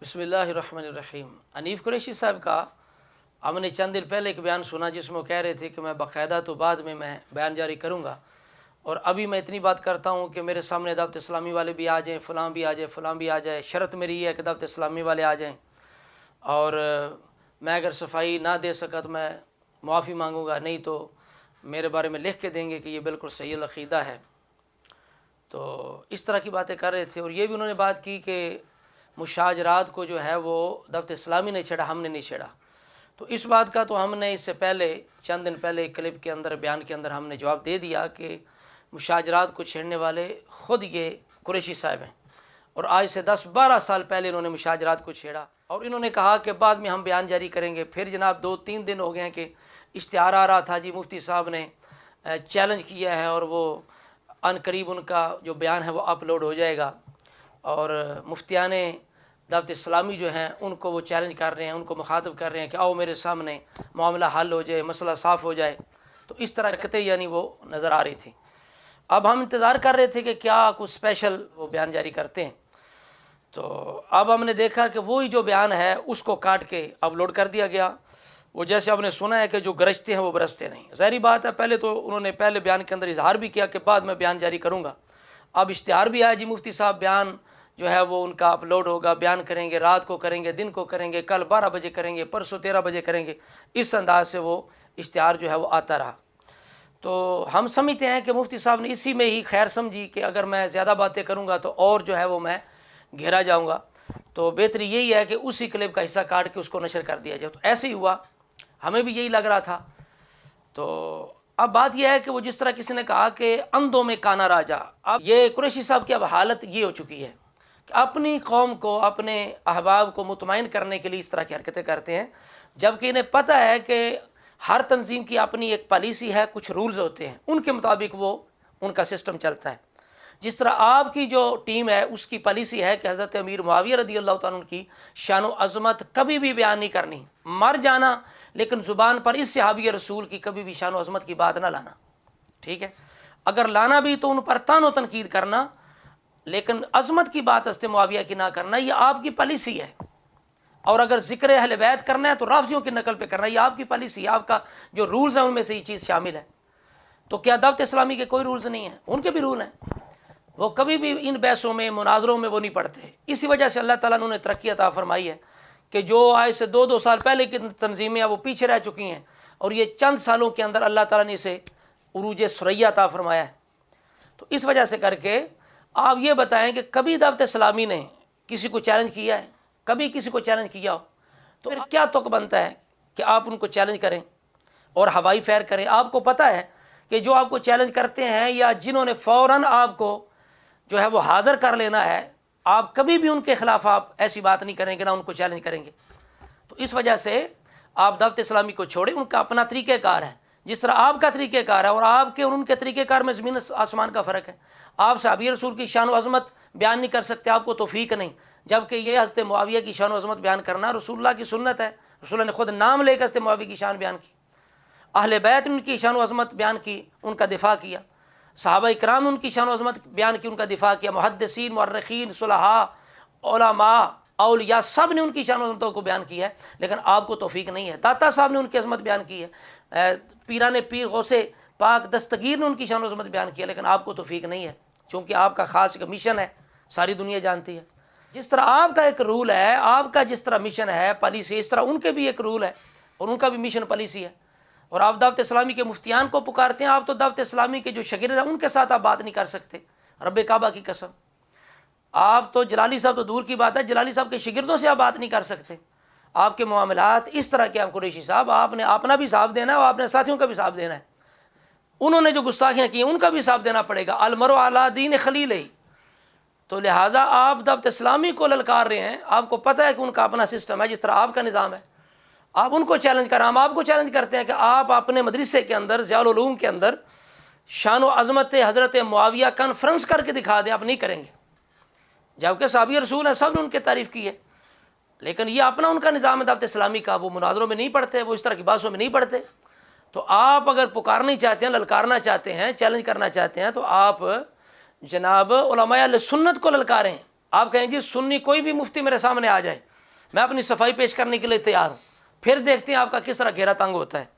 बिस्मिल्लाहिर्रहमानिर्रहीम। अनीफ़ कुरैशी साहब का हमने चंद दिन पहले एक बयान सुना जिसमें वो कह रहे थे कि मैं बाकायदा तो बाद में मैं बयान जारी करूँगा, और अभी मैं इतनी बात करता हूँ कि मेरे सामने दावत इस्लामी वाले भी आ जाएँ, फ़लाँ भी आ जाए, फ़लाँ भी आ जाए। शर्त मेरी ये है कि दावत इस्लामी वाले आ जाएँ, और मैं अगर सफाई ना दे सका तो मैं मुआफ़ी मांगूँगा, नहीं तो मेरे बारे में लिख के देंगे कि ये बिल्कुल सही अक़ीदा है। तो इस तरह की बातें कर रहे थे। और ये भी उन्होंने बात की कि मुशाजरात को जो है वो दावत इस्लामी ने छेड़ा, हमने नहीं छेड़ा। तो इस बात का तो हमने इससे पहले चंद दिन पहले क्लिप के अंदर, बयान के अंदर हमने जवाब दे दिया कि मुशाजरात को छेड़ने वाले ख़ुद ये कुरैशी साहब हैं, और आज से 10-12 साल पहले इन्होंने मुशाजरात को छेड़ा, और इन्होंने कहा कि बाद में हम बयान जारी करेंगे। फिर जनाब 2-3 दिन हो गए हैं कि इश्तिहार आ रहा था जी, मुफ्ती साहब ने चैलेंज किया है और वो अनकरीब उनका जो बयान है वो अपलोड हो जाएगा, और मुफ्तियान दावत इस्लामी जो हैं उनको वो चैलेंज कर रहे हैं, उनको मुखातब कर रहे हैं कि आओ मेरे सामने, मामला हल हो जाए, मसला साफ़ हो जाए। तो इस तरह हरकतें यानी वो नज़र आ रही थी। अब हम इंतज़ार कर रहे थे कि क्या कुछ स्पेशल वो बयान जारी करते हैं। तो अब हमने देखा कि वही जो बयान है उसको काट के अपलोड कर दिया गया। वो जैसे आपने सुना है कि जो गरजते हैं वो बरसते नहीं। ज़ाहिर बात है, पहले तो उन्होंने पहले बयान के अंदर इजहार भी किया कि बाद में बयान जारी करूँगा। अब इश्तिहार भी आया जी, मुफ्ती साहब बयान जो है वो उनका अपलोड होगा, बयान करेंगे, रात को करेंगे, दिन को करेंगे, कल 12 बजे करेंगे, परसों 13 बजे करेंगे। इस अंदाज से वो इश्तिहार जो है वो आता रहा। तो हम समझते हैं कि मुफ्ती साहब ने इसी में ही खैर समझी कि अगर मैं ज़्यादा बातें करूँगा तो और जो है वो मैं घेरा जाऊँगा, तो बेहतरी यही है कि उसी क्लिप का हिस्सा काट के उसको नशर कर दिया जाए। तो ऐसे ही हुआ, हमें भी यही लग रहा था। तो अब बात यह है कि वो जिस तरह किसी ने कहा कि अंधों में काना राजा, अब ये कुरैशी साहब की अब हालत ये हो चुकी है कि अपनी कौम को, अपने अहबाब को मुतमईन करने के लिए इस तरह की हरकतें करते हैं, जबकि इन्हें पता है कि हर तंजीम की अपनी एक पॉलिसी है, कुछ रूल्स होते हैं, उनके मुताबिक वो उनका सिस्टम चलता है। जिस तरह आपकी जो टीम है उसकी पॉलिसी है कि हज़रत अमीर मुआविया रज़ी अल्लाह तआला अन्हु की शान व अज़मत कभी भी बयान नहीं करनी, मर जाना लेकिन ज़ुबान पर इस सहाबी रसूल की कभी भी शान व अज़मत की बात ना लाना, ठीक है। अगर लाना भी तो उन पर तान व तनकीद करना, लेकिन अज़मत की बात हज़रत मुआविया की ना करना, ये आपकी पॉलिसी है। और अगर ज़िक्र अहले बैत करना है तो राफ़ियों की नकल पे करना, ये आपकी पॉलिसी है, आपका जो रूल्स हैं उनमें से ये चीज़ शामिल है। तो क्या दावत इस्लामी के कोई रूल्स नहीं हैं? उनके भी रूल हैं। वो कभी भी इन बहसों में, मुनाजरों में वो नहीं पढ़ते। इसी वजह से अल्लाह ताला ने उन्हें तरक्की अता फरमाई है कि जो आज से 2-2 साल पहले की तंजीमें हैं वो पीछे रह चुकी हैं, और ये चंद सालों के अंदर अल्लाह ताला ने इसे उरूज सुरैया अता फरमाया है। तो इस वजह से करके आप ये बताएं कि कभी दावत इस्लामी ने किसी को चैलेंज किया है? कभी किसी को चैलेंज किया हो तो फिर क्या तुक बनता है कि आप उनको चैलेंज करें और हवाई फायर करें? आपको पता है कि जो आपको चैलेंज करते हैं या जिन्होंने फ़ौरन आपको जो है वो हाज़िर कर लेना है, आप कभी भी उनके ख़िलाफ़ आप ऐसी बात नहीं करेंगे, ना उनको चैलेंज करेंगे। तो इस वजह से आप दावत इस्लामी को छोड़ें, उनका अपना तरीक़ेकार है। जिस तरह आपका तरीक़ेकार है और आपके और उनके तरीक़ेकार में ज़मीन आसमान का फ़र्क है। आप सहाबी रसूल की शान व अज़मत बयान नहीं कर सकते, आपको तौफ़ीक नहीं, जबकि ये हज़रत मुआविया की शान व अज़मत बयान करना रसूलुल्लाह की सुन्नत है। रसूलुल्लाह ने ख़ुद नाम लेकर हज़रत मुआविया की शान बयान की, अहले बैत ने उनकी शान व अज़मत बयान की, उनका दिफ़ा किया, सहाबा इकराम ने उनकी शान व अज़मत बयान की, उनका दिफ़ा किया, मुहद्दिसीन, मुअर्रिखीन, सुलहा, उलमा, औलिया, सब ने उनकी शान व अज़मतों को बयान किया है, लेकिन आपको तौफ़ीक नहीं है। दाता साहब ने उनकी अज़मत बयान की है, पीराने पीर गौसे पाक दस्तगीर ने उनकी शान व अज़मत बयान किया, लेकिन आपको तौफ़ीक नहीं है, क्योंकि आपका ख़ास एक मिशन है, सारी दुनिया जानती है। जिस तरह आपका एक रूल है, आपका जिस तरह मिशन है, पॉलिसी, इस तरह उनके भी एक रूल है और उनका भी मिशन पॉलिसी है। और आप दावत इस्लामी के मुफ्तियान को पुकारते हैं, आप तो दावत इस्लामी के जो शागिर्द हैं उनके साथ आप बात नहीं कर सकते, रब्बे काबा की कसम। आप तो जलाली साहब तो दूर की बात है, जलाली साहब के शागिर्दों से आप बात नहीं कर सकते। आपके मामलात इस तरह के हैं कुरैशी साहब, आपने अपना भी हिसाब देना है और अपने साथियों का भी हिसाब देना है। उन्होंने जो गुस्ताखियाँ की उनका भी हिसाब देना पड़ेगा। अलमरो अला दीन खलील ही, तो लिहाजा आप दावत इस्लामी को ललकार रहे हैं, आपको पता है कि उनका अपना सिस्टम है, जिस तरह आपका निज़ाम है। आप उनको चैलेंज करें, हम आपको चैलेंज करते हैं कि आप अपने मदरसे के अंदर, ज़ियाउल उलूम के अंदर शान व अज़मत हज़रत मुआविया कॉन्फ्रेंस करके दिखा दें। आप नहीं करेंगे, जबकि सहाबी रसूल हैं, सब ने उनकी तारीफ़ की है, लेकिन ये अपना उनका निज़ाम है दावत इस्लामी का। वो मुनाजरों में नहीं पढ़ते, वो इस तरह की बातों में नहीं पढ़ते। तो आप अगर पुकारना चाहते हैं, ललकारना चाहते हैं, चैलेंज करना चाहते हैं, तो आप जनाब उलमाए अहले सुन्नत को ललकारें। आप कहें जी सुन्नी कोई भी मुफ्ती मेरे सामने आ जाए, मैं अपनी सफाई पेश करने के लिए तैयार हूँ। फिर देखते हैं आपका किस तरह घेरा तंग होता है।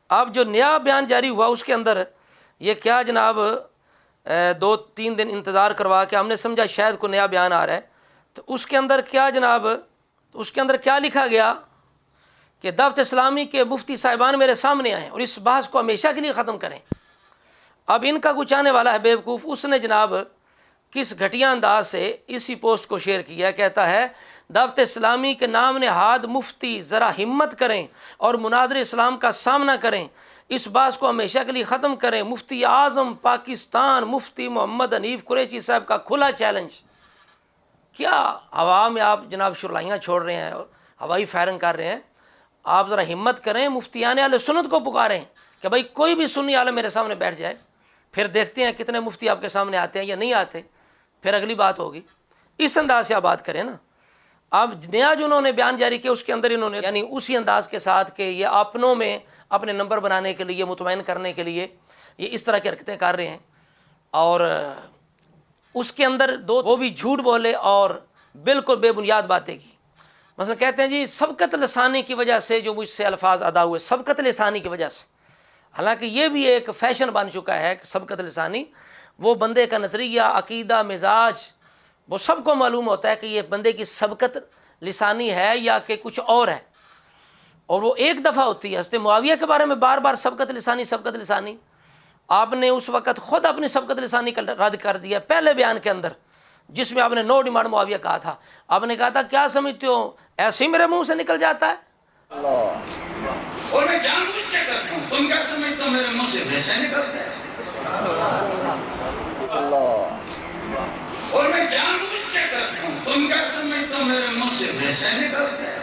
अब जो नया बयान जारी हुआ उसके अंदर ये क्या जनाब 2-3 दिन इंतज़ार करवा के हमने समझा शायद कोई नया बयान आ रहा है, तो उसके अंदर क्या जनाब, तो उसके अंदर क्या लिखा गया कि दावत इस्लामी के मुफ्ती साहिबान मेरे सामने आए और इस बहस को हमेशा के लिए ख़त्म करें। अब इनका कुछ आने वाला है बेवकूफ़, उसने जनाब किस घटिया अंदाज से इसी पोस्ट को शेयर किया। कहता है दावत इस्लामी के नाम नहाद मुफ्ती ज़रा हिम्मत करें और मुनाज़रे इस्लाम का सामना करें, इस बात को हमेशा के लिए ख़त्म करें। मुफ्ती आज़म पाकिस्तान मुफ्ती मोहम्मद हनीफ कुरैशी साहब का खुला चैलेंज। क्या हवा में आप जनाब शुरलाइयाँ छोड़ रहे हैं और हवाई फायरिंग कर रहे हैं? आप ज़रा हिम्मत करें, मुफ्तियान अहले सुन्नत को पुकारें कि भाई कोई भी सुन्नी आलम मेरे सामने बैठ जाए, फिर देखते हैं कितने मुफ्ती आपके सामने आते हैं या नहीं आते, फिर अगली बात होगी। इस अंदाज से आप बात करें ना। अब नया जो उन्होंने बयान जारी किया उसके अंदर इन्होंने यानी उसी अंदाज के साथ कि ये अपनों में अपने नंबर बनाने के लिए, मुतमईन करने के लिए ये इस तरह की हरकतें कर रहे हैं। और उसके अंदर वो भी झूठ बोले और बिल्कुल बेबुनियाद बातें की। मतलब कहते हैं जी सबकत लसानी की वजह से जो मुझसे अल्फाज अदा हुए, सबकत लसानी की वजह से। हालांकि ये भी एक फ़ैशन बन चुका है कि सबकत लसानी, वो बंदे का नज़रिया, अकीदा, मिजाज, वो सबको मालूम होता है कि ये बंदे की सबकत लिसानी है या कि कुछ और है। और वो एक दफ़ा होती है। हज़रत मुआविया के बारे में बार बार सबकत लिसानी। आपने उस वक़्त ख़ुद अपनी सबकत लिसानी का रद्द कर दिया पहले बयान के अंदर, जिसमें आपने नो डिमांड मुआविया कहा था। आपने कहा था क्या समझते हो ऐसे ही मेरे मुंह से निकल जाता है। और मैं जानबूझ के करता हूं, तुम क्या समझते हो मेरे मुंह से वैसे निकलता है। और मैं जानबूझ के करता हूं, तुम क्या समझते हो मेरे मुंह से वैसे निकलता है।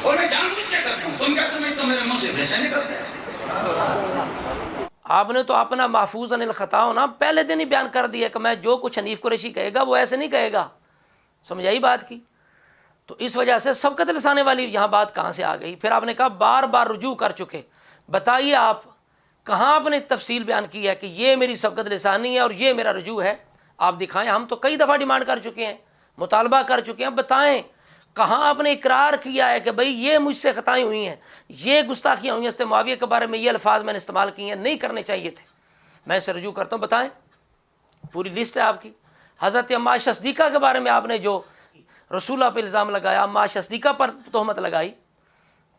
और मैं जानबूझ के करता हूं, तुम क्या समझते हो मेरे मुंह से वैसे निकलता है। आपने तो अपना महफूज अनिल खताओ ना पहले दिन ही बयान कर दिया कि मैं जो कुछ हनीफ कुरैशी कहेगा वो ऐसे नहीं कहेगा। समझाई बात की। तो इस वजह से सबकत लिसाने वाली यहाँ बात कहाँ से आ गई। फिर आपने कहा बार बार रुजू कर चुके, बताइए आप कहाँ आपने तफसील बयान की है कि ये मेरी सबकत लिसानी है और ये मेरा रुजू है, आप दिखाएं। हम तो कई दफ़ा डिमांड कर चुके हैं, मुतालबा कर चुके हैं, बताएं कहाँ आपने इकरार किया है कि भाई ये मुझसे ख़ताएँ हुई हैं, ये गुस्ताखियाँ हुई हैं, हज़रत मुआविया के बारे में ये अल्फाज मैंने इस्तेमाल किए हैं, नहीं करने चाहिए थे, मैं इसे रुजू करता हूँ, बताएं। पूरी लिस्ट है आपकी। हज़रत अम्मा आयशा सिद्दीक़ा के बारे में आपने जो रसूला पर इल्ज़ाम लगाया, अम्मा आयशा सिद्दीक़ा पर तोहमत लगाई,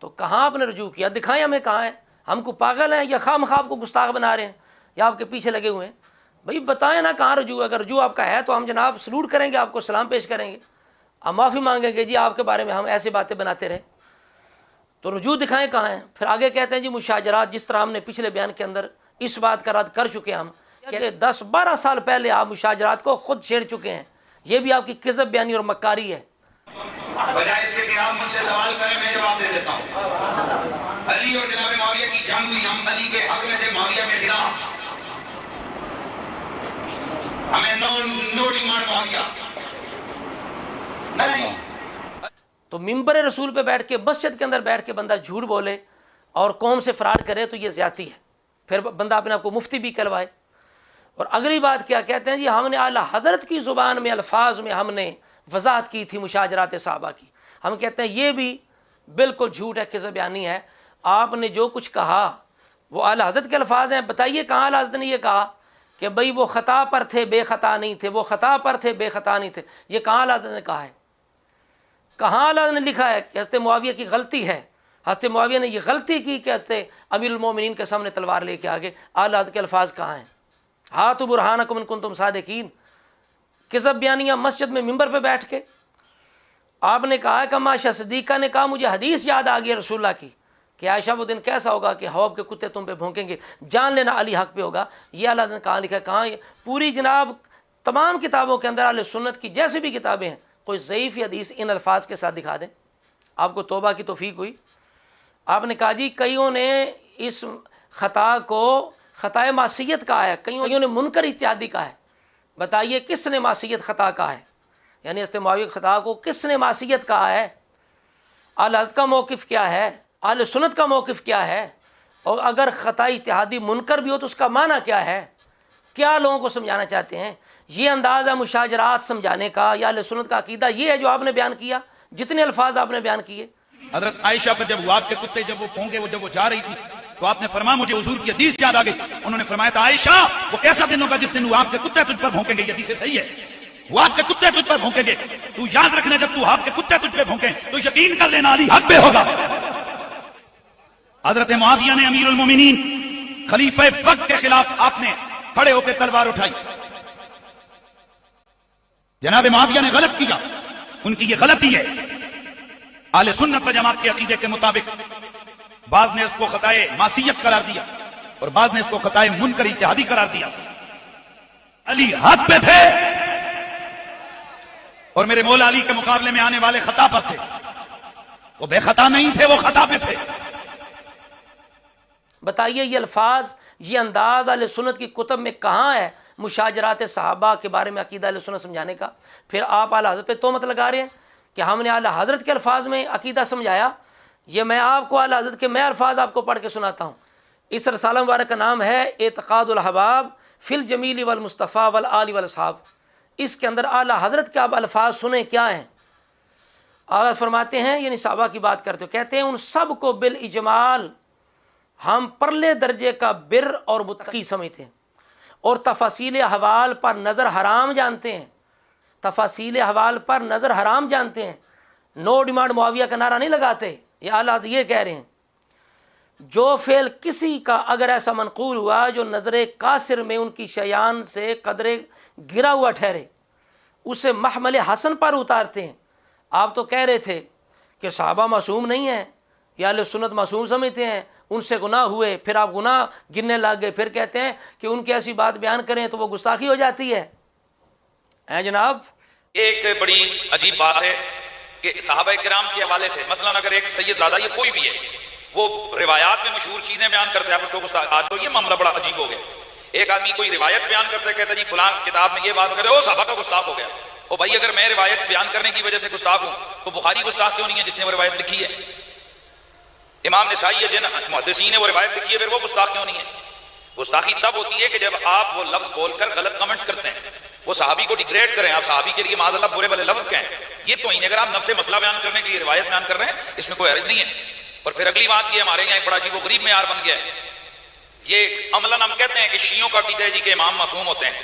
तो कहाँ आपने रुजू किया? दिखाएं हमें कहाँ है। हमको पागल हैं या खामख्वाह को गुस्ताख बना रहे हैं या आपके पीछे लगे हुए हैं? भाई बताएं ना कहाँ रुजू। अगर रुजू आपका है तो हम जनाब सलूट करेंगे, आपको सलाम पेश करेंगे, हम माफ़ी मांगेंगे जी आपके बारे में हम ऐसी बातें बनाते रहे। तो रुजू दिखाएं कहाँ है। फिर आगे कहते हैं जी मुशाजरात, जिस तरह हमने पिछले बयान के अंदर इस बात का रद्द कर चुके हैं हम कि 10-12 साल पहले आप मुशाजरात को खुद छेड़ चुके हैं। ये भी आपकी किज़ब बयानी और मक्कारी है। बजाय इसके कि आप मुझसे सवाल करें, मैं जवाब दे देता हूँ। अली और जनाब मुआविया की जंग हुई, हम अली के हक में थे, मुआविया के खिलाफ। हमें नो डिमांड मुआविया नहीं। तो मिंबर रसूल पे बैठ के, मस्जिद के अंदर बैठ के बंदा झूठ बोले और कौम से फरार करे तो ये ज़्यादती है। फिर बंदा अपने आप को मुफ्ती भी कहलवाए। और अगली बात क्या कहते हैं जी, हमने आला हज़रत की ज़ुबान में अल्फाज में हमने वजाहत की थी मुशाजरात सहाबा की। हम कहते हैं ये भी बिल्कुल झूठ है, किज़ब बयानी है। आपने जो कुछ कहा वो आला हज़रत के अल्फाज हैं। बताइए कहाँ आला हज़रत ने ये कहा कि भाई वो ख़ता पर थे बेख़ता नहीं थे, वो ख़ता पर थे बेख़ता नहीं थे? ये कहाँ आला हज़रत ने कहा है? कहाँ आला हज़रत ने लिखा है कि हज़रत मुआविया की गलती है, हज़रत मुआविया ने ये गलती की कि हज़रत अमीरुल मोमिनीन के सामने तलवार लेके आगे? आला हज़रत के अल्फाज कहाँ हैं? हाथु बुरहानकुम इन कुंतुम सादिकीन। किज़ब बयानियाँ मस्जिद में मिंबर पे बैठ के आपने कहा कि अम्मा आयशा सिद्दीक़ा ने कहा मुझे हदीस याद आ गई रसूलुल्लाह की कि आयशा वो दिन कैसा होगा कि हौब के कुत्ते तुम पे भौंकेंगे, जान लेना अली हक पे होगा। ये अल्लाह ने कहाँ लिखा है? कहाँ? पूरी जनाब तमाम किताबों के अंदर अहले सुन्नत की जैसी भी किताबें हैं, कोई ज़ईफ़ हदीस इन अल्फाज के साथ दिखा दें, आपको तौबा की तौफीक हुई। आपने कहा जी कईयों ने इस ख़ता को ख़ताए मासियत कहा है, कईयों ने मुनकर इत्यादि कहा है। बताइए किसने मासियत ख़ता कहा है? यानी हज़रत मुआविया की ख़ता को किसने मासियत कहा है? अहले हज़रत का मौक़िफ़ क्या है? अहले सुन्नत का मौक़िफ़ क्या है? और अगर ख़ता इत्तिहादी मुनकर भी हो तो उसका माना क्या है? क्या लोगों को समझाना चाहते हैं? یہ انداز ہے مشاجرات سمجھانے کا یا اہل سنت کا عقیدہ یہ ہے جو آپ نے بیان کیا، جتنے الفاظ آپ نے بیان کیے؟ حضرت عائشہ پر جب وہ آپ کے کتے جب وہ پھونکے جب وہ جا رہی تھی تو آپ نے فرمایا مجھے حضور کی حدیث یاد آ گئی. انہوں نے فرمایا تھا عائشہ وہ کیسا دن ہوگا جس دن وہ آپ کے کتے تجھ پر بھونکیں گے. یہ حدیث صحیح ہے. وہ آپ کے کتے تجھ پر بھونکیں گے. تو یاد رکھنا جب تو آپ کے کتے تجھ پہ بھونکیں تو یقین کر لینا علی حق پہ ہوگا. حضرت معاویہ نے امیر المومنین خلیفہ وقت کے خلاف آپ نے کھڑے ہو کے تلوار اٹھائی. جناب معاویہ نے غلط کیا، ان کی یہ غلطی ہے. اہل سنت و جماعت کے عقیدے کے مطابق بعض نے اس کو خطائے معصیت قرار دیا اور بعض نے اس کو خطائے منکر اجتہادی قرار دیا. علی حق پہ تھے اور میرے مولا علی کے مقابلے میں آنے والے خطا پر تھے. وہ بے خطا نہیں تھے، وہ خطا پہ تھے. بتائیے یہ الفاظ، یہ انداز اہل سنت کی کتب میں کہاں ہے مشاجرات صحابہ کے بارے میں عقیدہ اہل سنت سمجھانے کا؟ پھر آپ اعلیٰ حضرت پہ تہمت لگا رہے ہیں کہ ہم نے اعلیٰ حضرت کے الفاظ میں عقیدہ سمجھایا. یہ میں آپ کو اعلیٰ حضرت کے میں الفاظ آپ کو پڑھ کے سناتا ہوں. اس رسالہ مبارک کا نام ہے اعتقاد الحباب فی الجمیل والمصطفیٰ والآل والاصحاب. اس کے اندر اعلیٰ حضرت کے آپ الفاظ سنیں کیا ہیں. اعلیٰ فرماتے ہیں، یعنی صحابہ کی بات کرتے ہو، کہتے ہیں ان سب کو بالاجمال ہم پرلے درجے کا بر اور متقی سمجھتے ہیں اور تفاصیل احوال پر نظر حرام جانتے ہیں. تفاصیل احوال پر نظر حرام جانتے ہیں. نو ڈیمانڈ معاویہ کا نعرہ نہیں لگاتے. یہ اعلیٰ یہ کہہ رہے ہیں جو فعل کسی کا اگر ایسا منقول ہوا جو نظر قاصر میں ان کی شیان سے قدرے گرا ہوا ٹھہرے اسے محمل حسن پر اتارتے ہیں. آپ تو کہہ رہے تھے کہ صحابہ معصوم نہیں ہیں یا اہل سنت معصوم سمجھتے ہیں، ان سے گناہ ہوئے، پھر آپ گناہ گننے لگ گئے، پھر کہتے ہیں کہ ان کی ایسی بات بیان کریں تو وہ گستاخی ہو جاتی ہے. جناب ایک بڑی عجیب بات ہے کہ صحابہ کرام کے حوالے سے مثلا اگر ایک سید زادہ یہ کوئی بھی ہے وہ روایات میں مشہور چیزیں بیان کرتے ہیں، آپ اس کو گستاخ. آج تو یہ معاملہ بڑا عجیب ہو گیا. ایک آدمی کوئی روایت بیان کرتا ہے، کہتا ہے جی فلاں کتاب میں یہ بات کرے وہ صحابہ کا گستاخ ہو گیا. او بھائی اگر میں روایت بیان کرنے کی وجہ سے گستاخ ہوں تو بخاری گستاخ کیوں نہیں ہے جس نے وہ روایت لکھی ہے؟ امام نسائی ہے جن محدثین نے وہ روایت لکھی ہے، پھر وہ گستاخ کیوں نہیں ہے؟ گستاخی تب ہوتی ہے کہ جب آپ وہ لفظ بول کر غلط کمنٹس کرتے ہیں، وہ صحابی کو ڈیگریڈ کریں، آپ صحابی کے لیے معاذ اللہ برے بھلے لفظ کہیں. یہ تو ہی اگر آپ نفس مسئلہ بیان کرنے کے لیے روایت بیان کر رہے ہیں اس میں کوئی حرج نہیں ہے. اور پھر اگلی بات یہ ہمارے یہاں ایک بڑا عجیب و غریب معیار بن گیا ہے. یہ عملاً ہم کہتے ہیں کہ شیعوں کا عقیدہ ہے جی کہ امام معصوم ہوتے ہیں.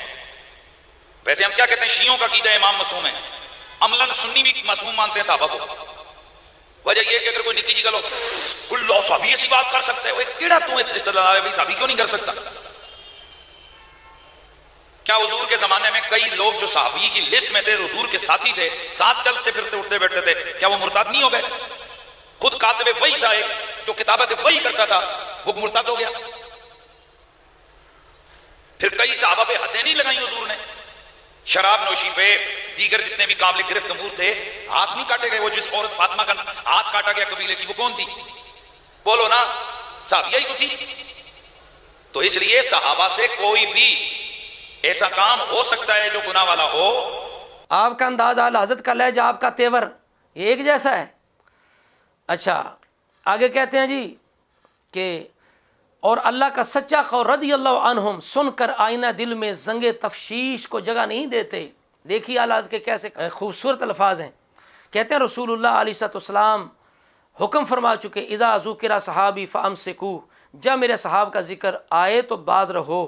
ویسے ہم کیا کہتے ہیں؟ شیعوں کا عقیدہ ہے امام معصوم ہے. عملاً سنی بھی معصوم مانتے ہیں صحابہ کو. وجہ یہ کہ اگر کوئی نکی جی گل ہو صحابی ایسی بات کر سکتا ہے، وہ کیڑا تو استدلال ہے بھائی صحابی کیوں نہیں کر سکتا؟ کیا حضور کے زمانے میں کئی لوگ جو صحابی کی لسٹ میں تھے، حضور کے ساتھی تھے، ساتھ چلتے پھرتے اٹھتے بیٹھتے تھے، کیا وہ مرتد نہیں ہو گئے؟ خود کاتب وحی تھا ایک جو کتابت وحی کرتا تھا، وہ مرتد ہو گیا. پھر کئی صحابہ پہ حدیں نہیں لگائی حضور نے. شراب نوشی پہ دیگر جتنے بھی قابل گرفت امور تھے ہاتھ نہیں کاٹے گئے. وہ جس عورت فاطمہ کا ہاتھ کاٹا گیا قبیلے کی، وہ کون تھی؟ بولو نا، صحابیہ ہی تو تھی. تو اس لیے صحابہ سے کوئی بھی ایسا کام ہو سکتا ہے جو گناہ والا ہو. آپ کا انداز اعلیٰ حضرت کا لہجہ، آپ کا تیور یہ ایک جیسا ہے. اچھا آگے کہتے ہیں جی کہ اور اللہ کا سچا قول رضی اللہ عنہم سن کر آئینہ دل میں زنگ تفشیش کو جگہ نہیں دیتے. دیکھیے اعلیٰ حضرت کے کیسے خوبصورت الفاظ ہیں. کہتے ہیں رسول اللہ علیہ السلام حکم فرما چکے اذا ذکر صحابی فامسکو، جب میرے صحاب کا ذکر آئے تو باز رہو.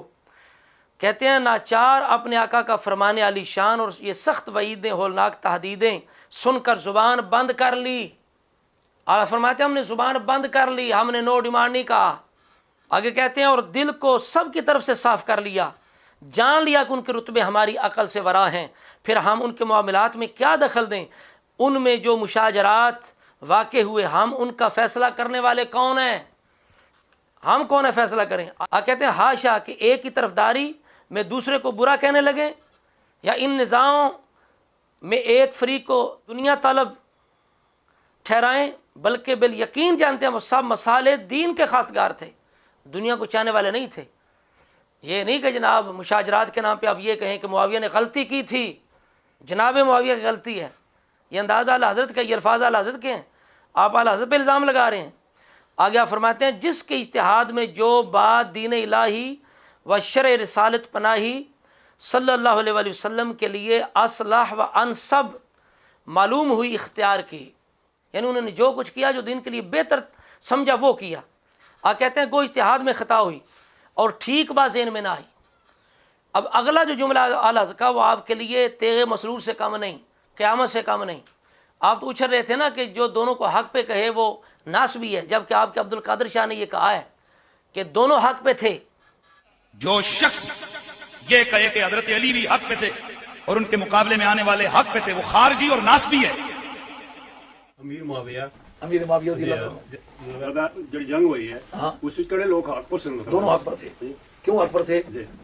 کہتے ہیں ناچار اپنے آقا کا فرمانے علی شان اور یہ سخت وعیدیں ہولناک تحدیدیں سن کر زبان بند کر لی. آپ فرماتے ہیں ہم نے زبان بند کر لی، ہم نے نو ڈیمانڈ نہیں کہا. آگے کہتے ہیں اور دل کو سب کی طرف سے صاف کر لیا، جان لیا کہ ان کے رتبے ہماری عقل سے ورا ہیں، پھر ہم ان کے معاملات میں کیا دخل دیں؟ ان میں جو مشاجرات واقع ہوئے ہم ان کا فیصلہ کرنے والے کون ہیں؟ ہم کون ہے فیصلہ کریں؟ کہتے ہیں ہاشا کہ ایک کی طرفداری میں دوسرے کو برا کہنے لگیں یا ان نظاموں میں ایک فریق کو دنیا طلب ٹھہرائیں، بلکہ بالیقین جانتے ہیں وہ سب مسالے دین کے خاصگار تھے، دنیا کو چاہنے والے نہیں تھے. یہ نہیں کہ جناب مشاجرات کے نام پہ آپ یہ کہیں کہ معاویہ نے غلطی کی تھی، جناب معاویہ کی غلطی ہے. یہ انداز اعلیٰ حضرت کا، یہ الفاظ اعلیٰ حضرت کے ہیں، آپ اعلیٰ حضرت پہ الزام لگا رہے ہیں. آگے آپ فرماتے ہیں جس کے اجتہاد میں جو بات دین الہی و شرع رسالت پناہی सल्लल्लाहु अलैहि वसल्लम के लिए असलाह व अनसब मालूम हुई इख्तियार की, यानी उन्होंने जो कुछ किया जो दिन के लिए बेहतर समझा वो किया। कहते हैं गो इज्तिहाद में ख़ता हुई और ठीक बात ज़हन में ना आई। अब अगला जो जुमला आला का वो आपके लिए तेगे मसरूर से कम नहीं, क़यामत से कम नहीं। आप तो उछल रहे थे ना कि जो दोनों को हक पे कहे वो नास भी है, जबकि आपके अब्दुल कादिर शाह ने ये कहा है कि दोनों हक पे थे। जो शख्स ये कहे कि हजरत अली भी हक पे थे और उनके मुकाबले में आने वाले हक पे थे, वो खारजी और नासबी है। अमीर मुआविया अमीर मुआविया जो जंग हुई है, हाँ, उस कड़े लोग हक पर दोनों हक पर थे। क्यों हक पर थे?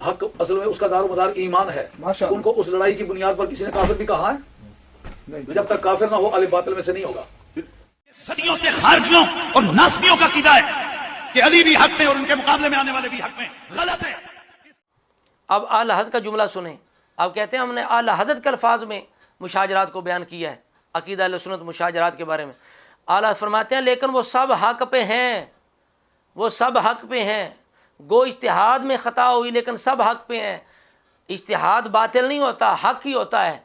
हक असल में उसका दारोमदार ईमान है। उनको उस लड़ाई की बुनियाद पर किसी ने काफिर भी कहा है? जब तक काफिर ना हो अली बातिल में से नहीं होगा। सदियों से खारजियों और नासबियों का कीदा है कि अली भी हक में और उनके मुकाबले में आने वाले भी हक में, गलत है। अब आला हज़रत का जुमला सुने। अब कहते हैं हमने आला हज़रत के अल्फाज में मुशाजरात को बयान किया है, अकीदा अहले सुन्नत मुशाजरात के बारे में। आला फरमाते हैं लेकिन वो सब हक पे हैं, वो सब हक पे हैं। गो इज्तिहाद में ख़ता हुई लेकिन सब हक पे हैं। इज्तिहाद बातिल नहीं होता, हक ही होता है।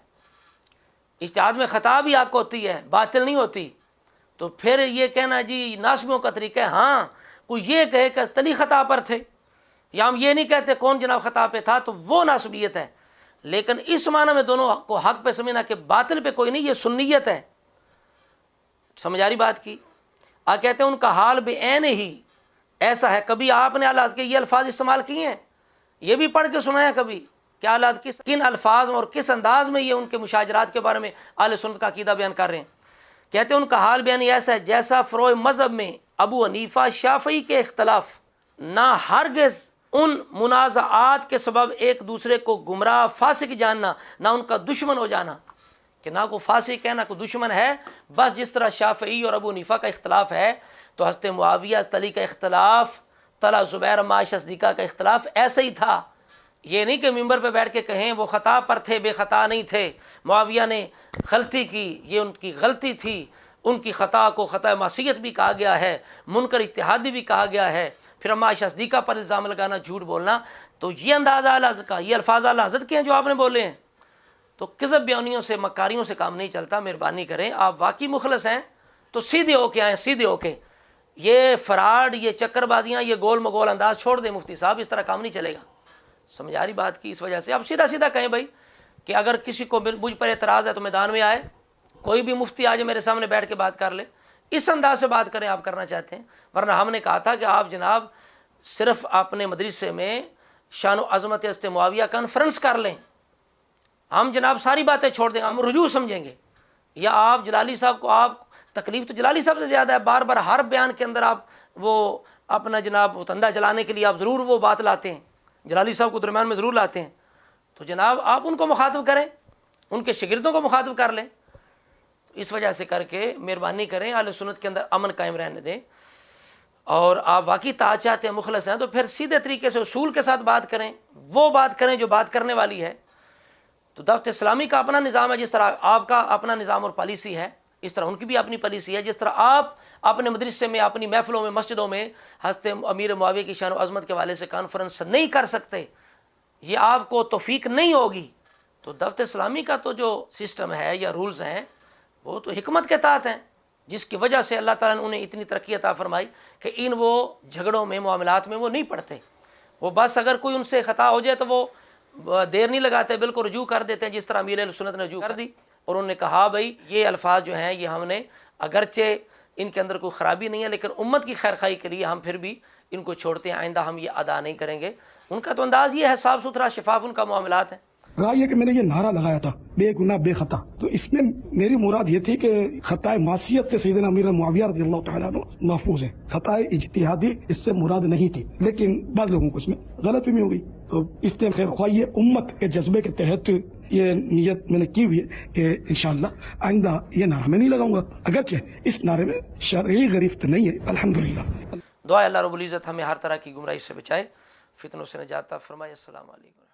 इज्तिहाद में ख़ता भी हक होती है, बातिल नहीं होती। तो फिर ये कहना जी नासबियों का तरीका है। हाँ, कोई ये कहे कि तली ख़ता पर थे, या हम ये नहीं कहते कौन जनाब ख़ता पे था, तो वो नासबियत है। लेकिन इस माना में दोनों को हक पे समझना कि बातिल पे कोई नहीं, ये सुन्नियत है। समझ आ रही बात की? कहते हैं उनका हाल बेऐन ही ऐसा है। कभी आपने आला के ये अल्फाज इस्तेमाल किए हैं? ये भी पढ़ के सुनाया कभी क्या आला किन अल्फाज और किस अंदाज में ये उनके मुशाजरात के बारे में आले सुन्नत का अकीदा बयान कर रहे हैं? कहते हैं उनका हाल बयान ऐसा है जैसा फ़रोए मज़हब में अबू हनीफ़ा शाफ़ी के इख्तलाफ ना हरगिज़ उन मुनाज़ात के सबब एक दूसरे को गुमराह फासिक जानना, ना उनका दुश्मन हो जाना, कि ना को फासिक है ना को दुश्मन है। बस जिस तरह शाफ़ी और अबू हनीफ़ा का इख्तलाफ है तो हज़रत मुआविया तली का इख्तलाफ, तला ज़ुबैर माश सदीक़ा का इख्तलाफ ऐसे ही था। ये नहीं कि मिंबर पे बैठ के कहें वो ख़ता पर थे, बेख़ता नहीं थे, मुआविया ने गलती की, ये उनकी गलती थी। उनकी ख़ता को ख़ता मासियत भी कहा गया है, मुनकर इज्तिहादी भी कहा गया है। फिर अम्मा सदीक़ा पर इल्ज़ाम लगाना, झूठ बोलना, तो ये अंदाज़ा आला हज़रत का, ये अल्फाज आला हज़रत के हैं जो आपने बोले हैं। तो किज़ब बयानियों से, मकारियों से काम नहीं चलता। मेहरबानी करें, आप वाकई मुखलस हैं तो सीधे होके आएँ, सीधे होके। ये फ़राड, ये चक्करबाजियाँ, ये गोल मगोल अंदाज छोड़ दें मुफ्ती साहब, इस तरह काम नहीं चलेगा। समझ आ रही बात की? इस वजह से अब सीधा सीधा कहें भाई कि अगर किसी को मुझ पर एतराज़ है तो मैदान में आए, कोई भी मुफ्ती आज मेरे सामने बैठ के बात कर ले, इस अंदाज से बात करें आप करना चाहते हैं। वरना हमने कहा था कि आप जनाब सिर्फ अपने मदरसे में शान अज़मत हज़रत मुआविया कॉन्फ्रेंस कर लें, हम जनाब सारी बातें छोड़ दें, हम रुजू समझेंगे। या आप जलाली साहब को, आप तकलीफ़ तो जलाली साहब से ज़्यादा है, बार बार हर बयान के अंदर आप वो अपना जनाब तंदा जलाने के लिए आप ज़रूर वो बात लाते हैं, जलाली साहब को दरम्यान में ज़रूर लाते हैं। तो जनाब आप उनको मुखातब करें, उनके शागिर्दों को मुखातब कर लें। तो इस वजह से करके मेहरबानी करें, अहले सुन्नत के अंदर अमन कायम रहने दें। और आप वाकई ताज चाहते हैं, मुखलस हैं, तो फिर सीधे तरीके से उसूल के साथ बात करें, वो बात करें जो बात करने वाली है। तो दफ्तर इस्लामी का अपना निज़ाम है, जिस तरह आपका अपना निज़ाम और पॉलिसी है, इस तरह उनकी भी अपनी पॉलिसी है। जिस तरह आप अपने मदरसे में, अपनी महफिलों में, मस्जिदों में हज़रत अमीर मुआविया की शान अज़मत के हवाले से कॉन्फ्रेंस नहीं कर सकते, ये आपको तौफीक नहीं होगी। तो दफ्तर इस्लामी का तो जो सिस्टम है या रूल्स हैं वो तो हिकमत के तहत हैं, जिसकी वजह से अल्लाह ताला ने उन्हें इतनी तरक्की अता फरमाई कि इन वो झगड़ों में, मामलात में वो नहीं पड़ते। वो बस अगर कोई उनसे ख़ता हो जाए तो वो देर नहीं लगाते, बिल्कुल रुजू कर देते हैं, जिस तरह अमीर अहले सुन्नत ने रुजू कर दी। और उन्होंने कहा भाई ये अल्फाज जो हैं ये हमने, अगरचे इनके अंदर कोई ख़राबी नहीं है, लेकिन उम्मत की खैर खाई के लिए हम फिर भी इनको छोड़ते हैं, आइंदा हम ये अदा नहीं करेंगे। उनका तो अंदाज़ ये है, साफ़ सुथरा शफाफ उनका मामलात है। राय है कि मैंने ये नारा लगाया था बेगुनाह बेखता, तो इसमें मेरी मुराद ये थी कि खताए मासियत से सैयदना अमीर मुआविया रज़ियल्लाहु तआला अन्हु महफूज है, खताए इज्तिहादी इससे मुराद नहीं थी। लेकिन बाद लोगों को इसमें गलतफहमी हो गई, तो इसलिए खैर ख्वाह ये उम्मत के जज्बे के तहत ये नियत मैंने की हुई है कि इंशाअल्लाह आइंदा ये नारा मैं नहीं लगाऊंगा, अगरचे इस नारे में शरई गिरफ्त नहीं है। अल्हम्दुलिल्लाह। दुआ अल्लाह रब्बुल इज़्ज़त हमें हर तरह की गुमराही से बचाए, फितनों से निजात अता फरमाए। अस्सलामु अलैकुम।